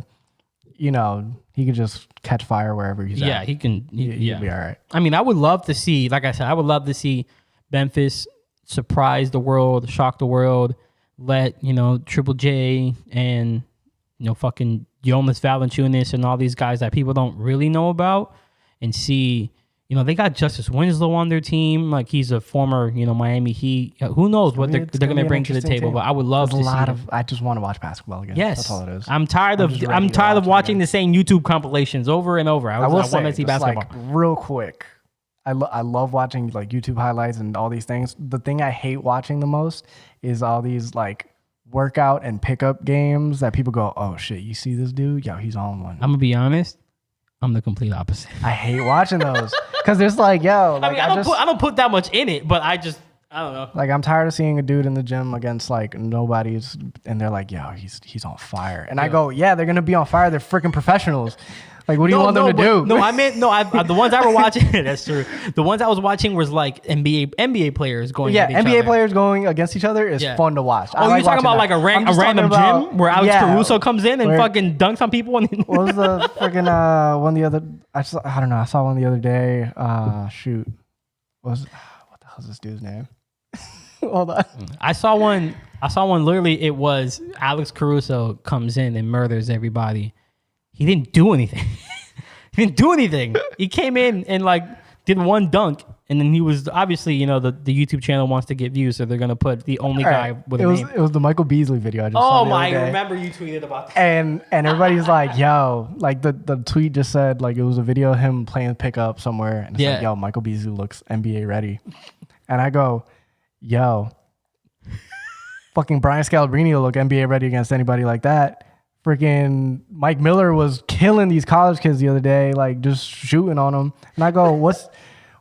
he could just catch fire wherever he's at. Yeah, he can. He'll be all right. I mean, I would love to see, like I said, Memphis surprise the world, shock the world, let, Triple J and, fucking Jonas Valanciunas and all these guys that people don't really know about and see, they got Justice Winslow on their team. Like he's a former, Miami Heat. Who knows what they're going to bring to the table, but I would love to see I just want to watch basketball again. Yes. That's all it is. I'm tired of watching the same YouTube compilations over and over. I want to see basketball. Real quick. I love watching YouTube highlights and all these things. The thing I hate watching the most is all these workout and pickup games that people go, oh shit, you see this dude? Yo, he's on one. I'm gonna be honest, I'm the complete opposite. I hate watching those because there's I don't put that much in it, but I don't know. I'm tired of seeing a dude in the gym against nobody's, and they're like, yo, he's on fire, and I go, yeah, they're gonna be on fire. They're freaking professionals. What do you want them to do? No, I meant the ones I were watching. That's true. The ones I was watching was NBA players going. Yeah, at each NBA other. players going against each other is fun to watch. Oh, you're talking about a random gym where Alex Caruso comes in and fucking dunks on people. What was the freaking one the other? I don't know. I saw one the other day. Shoot, what the hell's this dude's name? Hold on. I saw one. Literally, it was Alex Caruso comes in and murders everybody. He didn't do anything. He came in and did one dunk, and then he was obviously, the YouTube channel wants to get views, so they're gonna put the only guy with a name. It was the Michael Beasley video I just saw. I remember you tweeted about that. And everybody's like, yo, the tweet just said it was a video of him playing pickup somewhere, and it's yo, Michael Beasley looks NBA ready, and I go, yo. Fucking Brian Scalabrine will look NBA ready against anybody like that. Freaking Mike Miller was killing these college kids the other day, like just shooting on them. And I go,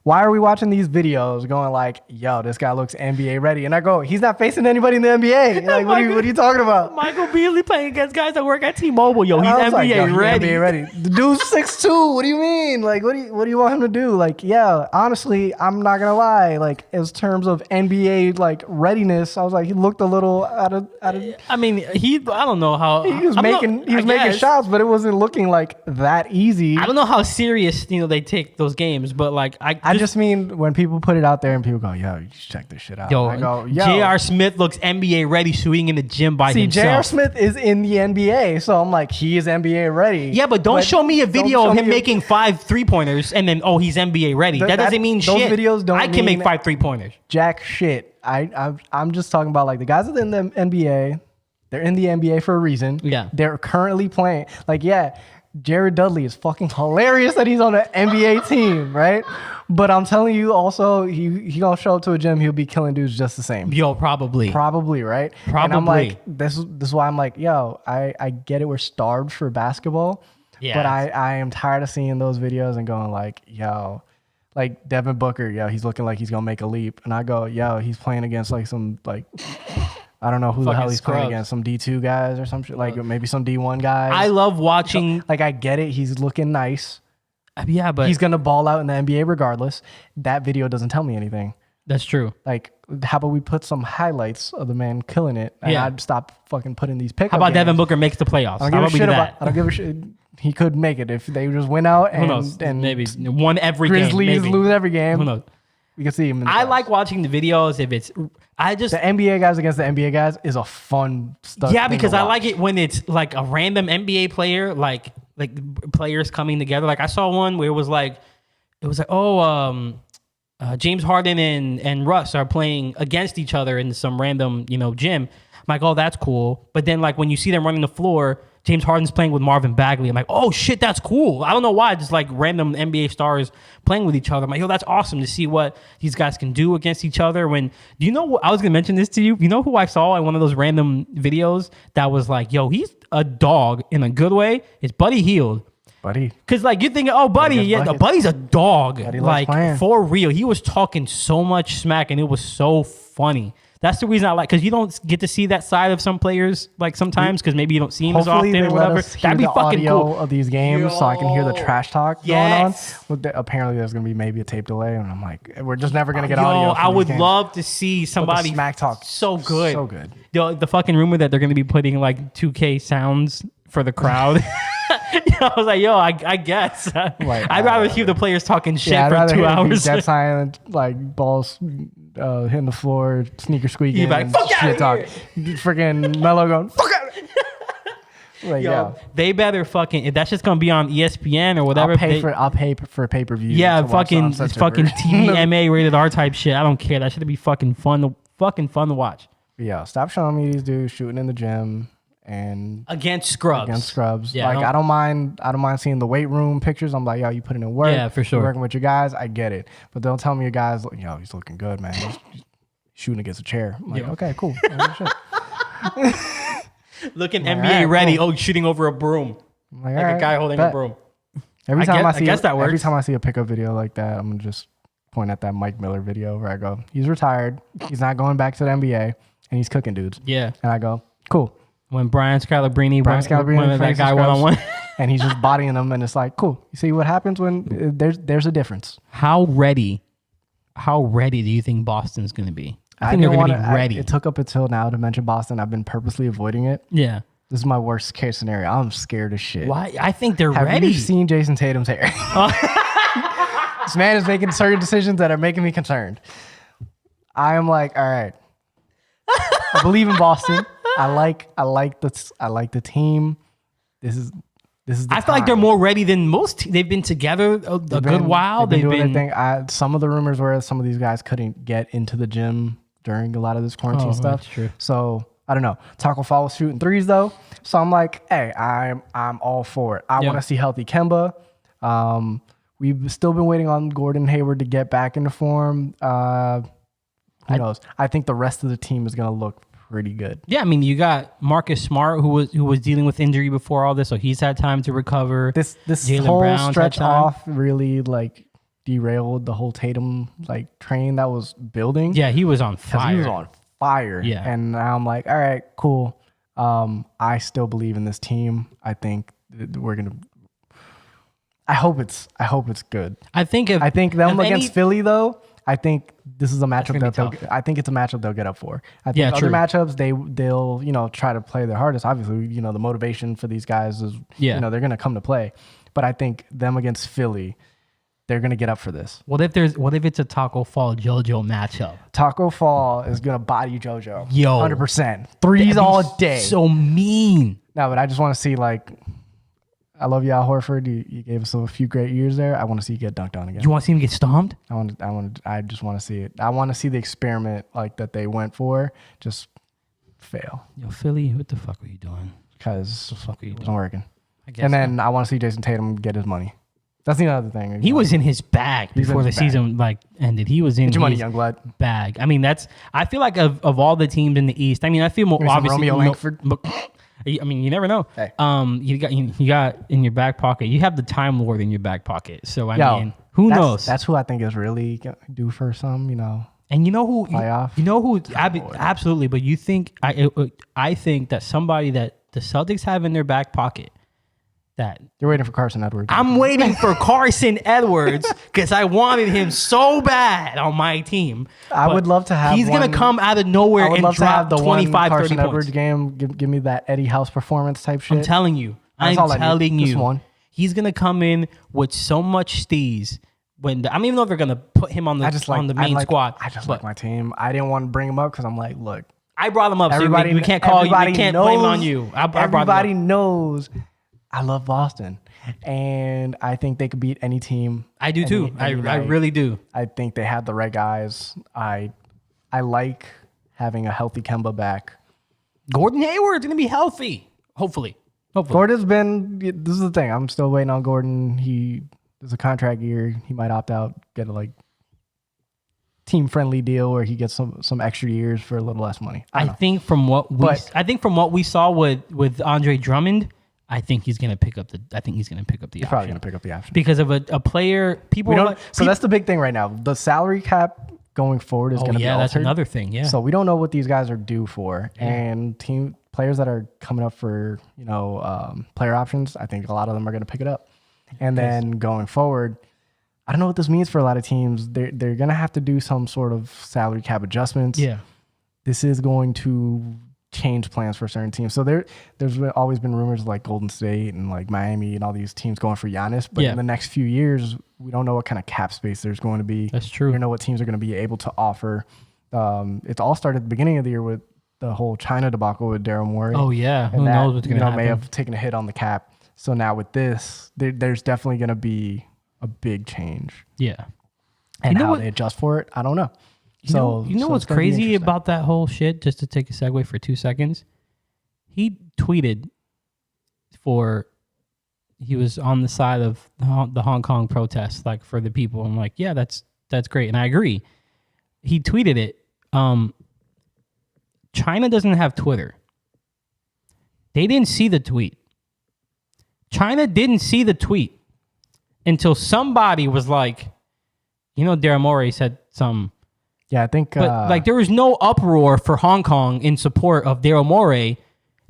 why are we watching these videos going like, yo, this guy looks NBA ready? And I go, he's not facing anybody in the NBA. Like, what are you talking about? Michael Beasley playing against guys that work at T-Mobile. Yo, And he's I was NBA like, yo, ready. NBA ready. The dude's 6'2". What do you mean? Like, what do you want him to do? Like, yeah, honestly, I'm not gonna lie. Like, in terms of NBA like readiness, I was like, he looked a little out of. I mean, I don't know how He was making shots, but it wasn't looking like that easy. I don't know how serious they take those games, but like I just mean when people put it out there and people go, yo, you should check this shit out. Yo, I go, yo. J.R. Smith looks NBA ready shooting in the gym by himself. J.R. Smith is in the NBA, so I'm like, he is NBA ready. Yeah, but don't show me a video of him making 5 3-pointers and then, he's NBA ready. That doesn't mean shit. Those videos don't I can make 5 3-pointers. Jack shit. I'm just talking about like the guys that are in the NBA. They're in the NBA for a reason. Yeah. They're currently playing. Like, yeah, Jared Dudley is fucking hilarious that he's on an NBA team, right? But I'm telling you also, he gonna show up to a gym, he'll be killing dudes just the same. Yo, probably. Probably, right? Probably. And I'm like, this is why I'm like, yo, I get it, we're starved for basketball. Yeah. But I am tired of seeing those videos and going like, yo, like Devin Booker, yo, he's looking like he's gonna make a leap. And I go, yo, he's playing against like some like I don't know who the hell he's playing against, some D2 guys or some shit, like maybe some D1 guys. I love watching. Like, I get it. He's looking nice. Yeah, but he's going to ball out in the NBA regardless. That video doesn't tell me anything. That's true. Like, how about we put some highlights of the man killing it? And I'd stop fucking putting these pickups. How about Devin Booker makes the playoffs? I don't give a shit. He could make it if they just went out and maybe won every Grizzlies game. Grizzlies lose every game. Who knows? You can see him. I like watching the videos if it's. The NBA guys against the NBA guys is a fun stuff. Yeah, because I like it when it's like a random NBA player, like players coming together. Like I saw one where it was like, James Harden and Russ are playing against each other in some random gym. I'm like, oh, that's cool. But then like when you see them running the floor, James Harden's playing with Marvin Bagley. I'm like, oh shit, that's cool. I don't know why, just like random NBA stars playing with each other. I'm like, yo, that's awesome to see what these guys can do against each other. Do you know what I was gonna mention this to you? You know who I saw in one of those random videos that was like, yo, he's a dog in a good way? It's Buddy Hield. Buddy. Because like you think, oh, Buddy, Buddy's a dog. Buddy like for real. He was talking so much smack and it was so funny. That's the reason I like, because you don't get to see that side of some players like sometimes because maybe you don't see him as often or whatever. That'd be fucking cool. Of these games, so I can hear the trash talk going on. Apparently, there's gonna be maybe a tape delay, and I'm like, we're just never gonna get audio. I would love to see somebody smack talk. So good, so good. The fucking rumor that they're gonna be putting like 2K sounds for the crowd. I was like, yo, I guess. I'd rather hear the players talking shit for 2 hours. Dead silent, like balls hitting the floor, sneaker squeaking, like, fuck shit talk. Freaking Melo going, fuck out. Like, yo, they better fucking. If that's just gonna be on ESPN or whatever. I'll pay for pay-per-view. Yeah, fucking TVMA rated R type shit. I don't care. That should be fucking fun to watch. Yeah, stop showing me these dudes shooting in the gym. And against scrubs. Yeah, like I don't mind seeing the weight room pictures. I'm like, yo, you putting in work. Yeah, for sure. You're working with your guys. I get it. But don't tell me your guys, yo, he's looking good, man. He's shooting against a chair. I'm like, okay, cool. Looking NBA ready. Cool. Oh, shooting over a broom. Like a guy holding a broom. I guess that works. Every time I see a pickup video like that, I'm gonna just point at that Mike Miller video where I go, he's retired. He's not going back to the NBA, and he's cooking dudes. Yeah. And I go, cool. When Brian Scalabrine went that guy one-on-one. And he's just bodying them, and it's like, cool. You see what happens when there's a difference. How ready do you think Boston's going to be? I think they're going to be ready. It took up until now to mention Boston. I've been purposely avoiding it. Yeah. This is my worst case scenario. I'm scared as shit. Why? I think they're ready. Have you seen Jason Tatum's hair? This man is making certain decisions that are making me concerned. I am like, all right. I believe in Boston. I like the team. This is. I feel like they're more ready than most. They've been together a good while. They've been doing their thing. Some of the rumors were some of these guys couldn't get into the gym during a lot of this quarantine stuff. That's true. So I don't know. Taco Fall was shooting threes though. So I'm like, hey, I'm all for it. I want to see healthy Kemba. We've still been waiting on Gordon Hayward to get back into form. Who knows? I think the rest of the team is going to look pretty good. Yeah, I mean, you got Marcus Smart, who was dealing with injury before all this, so he's had time to recover. This Jaylen whole Brown's stretch had time. off really like derailed the whole Tatum like train that was building. Yeah, he was on 'Cause fire. he was on fire. Yeah. And now I'm like, all right, cool. I still believe in this team. I think we're gonna. I hope it's good. I think them if against Philly though. I think this is a matchup gonna be that I think it's a matchup they'll get up for. I think Yeah, other true. matchups they'll try to play their hardest. Obviously, the motivation for these guys is Yeah. they're gonna come to play. But I think them against Philly, they're gonna get up for this. What if it's a Taco Fall JoJo matchup? Taco Fall is gonna body JoJo. Yo. 100%. Threes all day. So mean. No, but I just want to see I love you, Al Horford. You gave us a few great years there. I want to see you get dunked on again. You want to see him get stomped? I just want to see it. I want to see the experiment that they went for just fail Yo, Philly, what the fuck are you doing? because fuck are you it doing? wasn't working. I guess And then I want to see Jason Tatum get his money. That's the other thing. he was in his bag He's in before the his bag. season ended. He was in Get your money, his young blood. bag. I mean, I feel like of all the teams in the East, I mean, I feel more Give me some obviously. Romeo Langford. I mean, you never know. Hey. You got in your back pocket. You have the Time Lord in your back pocket. So I mean, who knows? That's who I think is really due for some. And you know who? Playoff. You know who? Absolutely. But you think I think that somebody that the Celtics have in their back pocket. That You're waiting for Carson Edwards. I'm waiting for Carson Edwards because I wanted him so bad on my team. I would love to have. He's gonna come out of nowhere I would and love to have drop the 25, one 30 Carson points. Edwards game. Give me that Eddie House performance type shit. I'm telling you. That's all I need. telling Just you. one. He's gonna come in with so much steez. I don't even know if they're gonna put him on the main squad. I just like my team. I didn't want to bring him up because I'm like, look, I brought him up. everybody, So we can't call you. We everybody can't knows, blame it on you. I brought him up. everybody knows I love Boston, and I think they could beat any team. I do too. I night. really do. I think they have the right guys. I like having a healthy Kemba back. Gordon Hayward's gonna be healthy. Hopefully. Gordon's been. This is the thing. I'm still waiting on Gordon. There's a contract year. He might opt out, get a team friendly deal where he gets some extra years for a little less money. I think from what we saw with Andre Drummond, I think he's gonna pick up the. He's option. probably gonna pick up the option because of a player. People don't. So that's the big thing right now. The salary cap going forward is going to be altered. That's another thing. Yeah. So we don't know what these guys are due for, and players that are coming up for player options. I think a lot of them are going to pick it up, and then going forward, I don't know what this means for a lot of teams. They're going to have to do some sort of salary cap adjustments. Yeah. This is going to change plans for certain teams. So there's always been rumors like Golden State and like Miami and all these teams going for Giannis. But in the next few years, we don't know what kind of cap space there's going to be. That's true. We don't know what teams are going to be able to offer. It all started at the beginning of the year with the whole China debacle with Daryl Morey. Oh yeah, and who knows what's going to happen? May have taken a hit on the cap. So now with this, there's definitely going to be a big change. Yeah. And how they adjust for it, I don't know. You know what's crazy about that whole shit? Just to take a segue for 2 seconds, he tweeted he was on the side of the Hong Kong protests, like for the people. I'm like, yeah, that's great, and I agree. He tweeted it. China doesn't have Twitter. They didn't see the tweet. China didn't see the tweet until somebody was like, Daryl Morey said something. Yeah, I think. But there was no uproar for Hong Kong in support of Daryl Morey.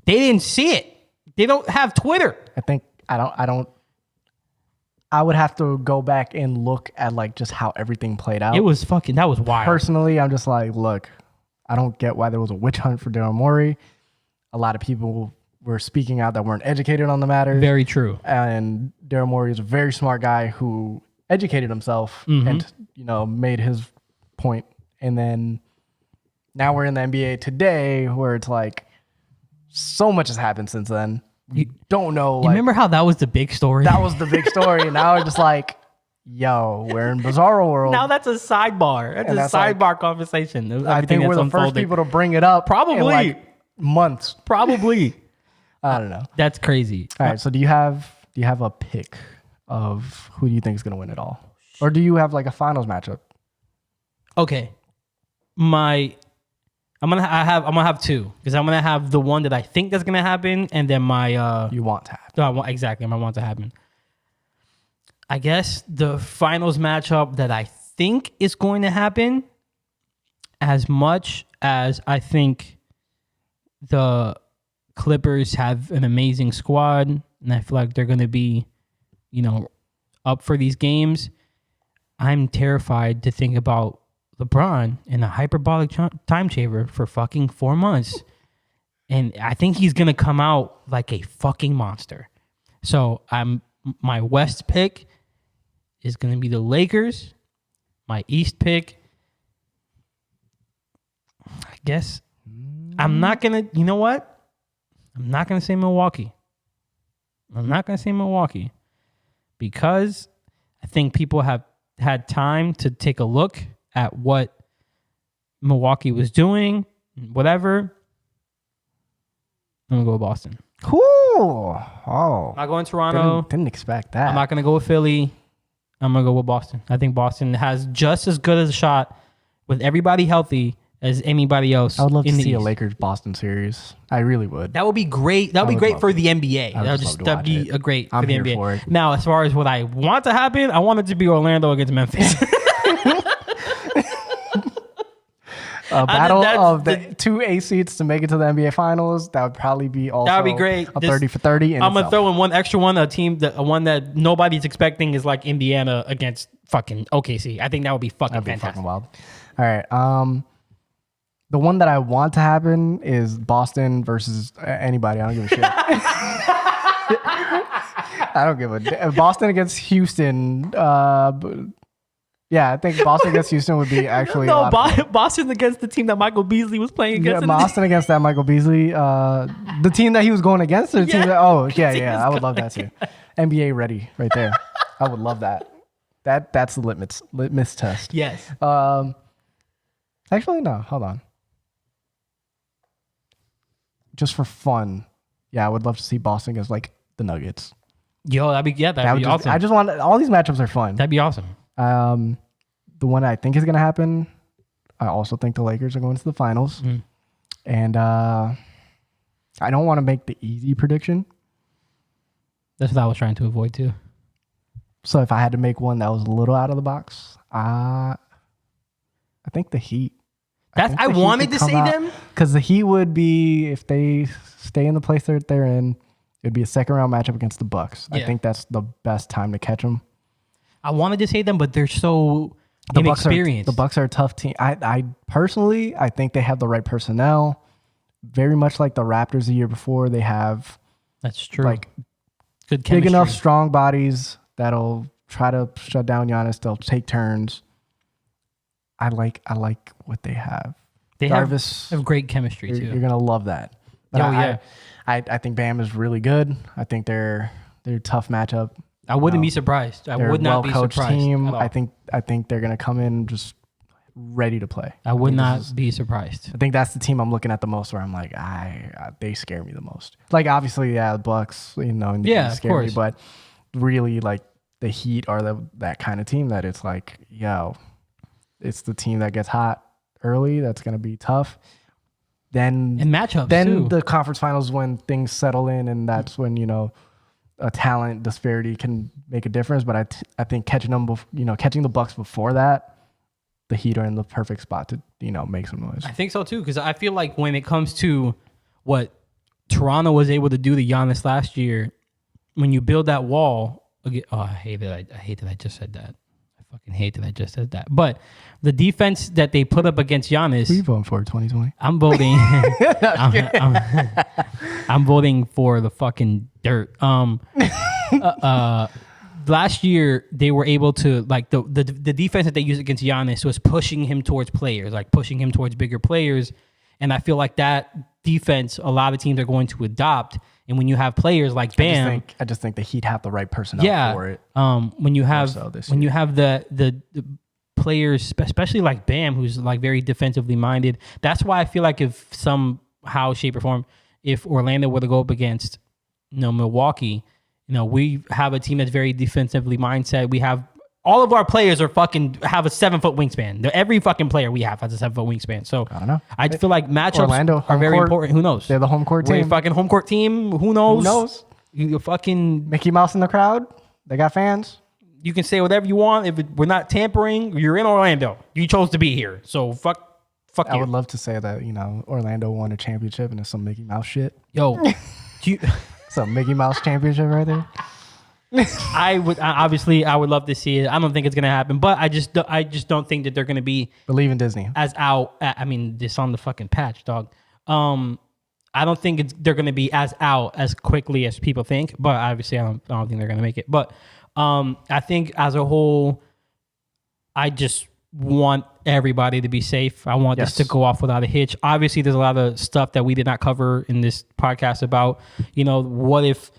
They didn't see it. They don't have Twitter. I think I don't. I would have to go back and look at just how everything played out. That was wild. Personally, I'm just like, look, I don't get why there was a witch hunt for Daryl Morey. A lot of people were speaking out that weren't educated on the matter. Very true. And Daryl Morey is a very smart guy who educated himself and made his point. And then now we're in the NBA today where it's like so much has happened since then. You don't know. You remember how that was the big story? That was the big story. And now we're just like, yo, we're in Bizarro world. Now that's a sidebar. That's a sidebar conversation. I think we're the first people to bring it up. Probably. In months. Probably. I don't know. That's crazy. All right. So do you have a pick of who do you think is going to win it all? Or do you have a finals matchup? Okay. I'm gonna have two because I'm gonna have the one that I think that's gonna happen, and then my you want to happen. I want to happen. I guess the finals matchup that I think is going to happen, as much as I think the Clippers have an amazing squad, and I feel like they're going to be, up for these games, I'm terrified to think about LeBron in a hyperbolic time chamber for fucking 4 months. And I think he's going to come out like a fucking monster. So my West pick is going to be the Lakers. My East pick, I guess, I'm not going to, you know what? I'm not going to say Milwaukee. Because I think people have had time to take a look at what Milwaukee was doing, whatever. I'm going to go with Boston. Cool. Oh. I'm not going Toronto. Didn't expect that. I'm not going to go with Philly. I'm going to go with Boston. I think Boston has just as good as a shot with everybody healthy as anybody else. I would love to see East. a Lakers-Boston series. I really would. That would be great. That would be great for the NBA. That'd be a great for the NBA. For it. Now, as far as what I want to happen, I want it to be Orlando against Memphis. A battle of the two A seeds to make it to the NBA Finals. That would probably be also that would be great. A 30 for 30. I'm gonna throw in one extra one. One that nobody's expecting is like Indiana against fucking OKC. I think that would be fucking fantastic. Fucking wild. All right. The one that I want to happen is Boston versus anybody. I don't give a shit. I don't give a Boston against Houston. Yeah, I think Boston against Houston would be actually Boston against the team that Michael Beasley was playing against. Yeah, Boston against that Michael Beasley. The team that he was going against, or the team that I would love that too. NBA ready right there. I would love that. That's the litmus test. Yes. Actually, no. Hold on. Just for fun, I would love to see Boston against like the Nuggets. Yo, that'd be awesome. I just want all these matchups are fun. That'd be awesome. The one I think is going to happen, I also think the Lakers are going to the finals. Mm. And I don't want to make the easy prediction. That's what I was trying to avoid too. So if I had to make one that was a little out of the box, I think the Heat. I wanted to say them. Because the Heat would be, if they stay in the place that they're in, it'd be a second round matchup against the Bucks. Yeah. I think that's the best time to catch them. I wanted to say them, but they're so inexperienced. The Bucks are a tough team. I personally, I think they have the right personnel. Very much like the Raptors the year before. They have that's true. Like good chemistry. Big enough, strong bodies that'll try to shut down Giannis. They'll take turns. I like what they have. They have great chemistry too. You're gonna love that. But I think Bam is really good. I think they're a tough matchup. I wouldn't be surprised. I would not be surprised. Team. I think they're gonna come in just ready to play. I would not be surprised. I think that's the team I'm looking at the most. Where I'm like, they scare me the most. Like obviously, the Bucks, and of course. Me, but really, like the Heat are that kind of team that it's like, it's the team that gets hot early. That's gonna be tough. Then and matchups. Then too. The conference finals when things settle in, and that's when a talent disparity can make a difference. But I think catching the Bucks before that, the Heat are in the perfect spot to make some noise. I think so too, because I feel like when it comes to what Toronto was able to do to Giannis last year, when you build that wall, I hate that I just said that. I fucking hate that I just said that. But the defense that they put up against Giannis. Who are you voting for 2020? I'm voting. I'm voting for the fucking dirt. Last year they were able to the defense that they used against Giannis was pushing him towards players, pushing him towards bigger players, and I feel like that defense a lot of teams are going to adopt. And when you have players like Bam, I just think the Heat have the right personnel for it. When you have the players, especially like Bam, who's very defensively minded, that's why I feel like if somehow, shape, or form, if Orlando were to go up against Milwaukee, we have a team that's very defensively mindset. We have all of our players are fucking have a 7-foot wingspan. Every fucking player we have has a 7-foot wingspan. So I don't know. I feel like matchups Orlando, are very court. important. Who knows? They're the home court We're a team. fucking home court team. Who knows? Who knows? You fucking Mickey Mouse in the crowd. They got fans. you can say whatever you want. If we're not tampering, you're in Orlando. You chose to be here. So fuck I you. would love to say that, Orlando won a championship and it's some Mickey Mouse shit. Yo, do you, Some Mickey Mouse championship right there. I would love to see it. I don't think it's gonna happen, but I just don't think that they're gonna be Believe in Disney. as out. I mean, this on the fucking patch, dog. I don't think they're gonna be as out as quickly as people think. But obviously, I don't think they're gonna make it. But I think as a whole, I just want everybody to be safe. I want this to go off without a hitch. Obviously, there's a lot of stuff that we did not cover in this podcast about, what if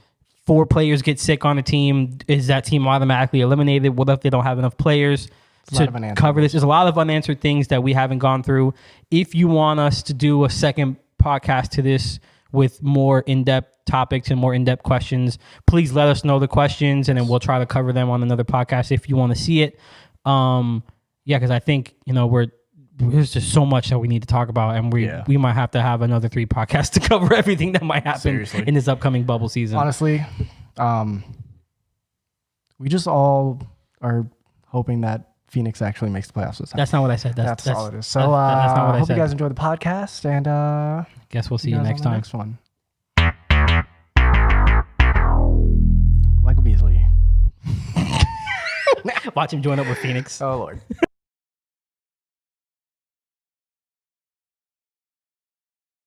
4 players get sick on a team? Is that team automatically eliminated? What if they don't have enough players to cover this? There's a lot of unanswered things that we haven't gone through. If you want us to do a second podcast to this with more in-depth topics and more in-depth questions, please let us know the questions and then we'll try to cover them on another podcast if you want to see it. Because I think, there's just so much that we need to talk about, and we might have to have another 3 podcasts to cover everything that might happen in this upcoming bubble season. Honestly, we just all are hoping that Phoenix actually makes the playoffs this time. That's not what I said. That's all it is. So that's not what I hope said. you guys enjoyed the podcast, and guess we'll see you next time. Next one. Michael Beasley. Watch him join up with Phoenix. Oh Lord.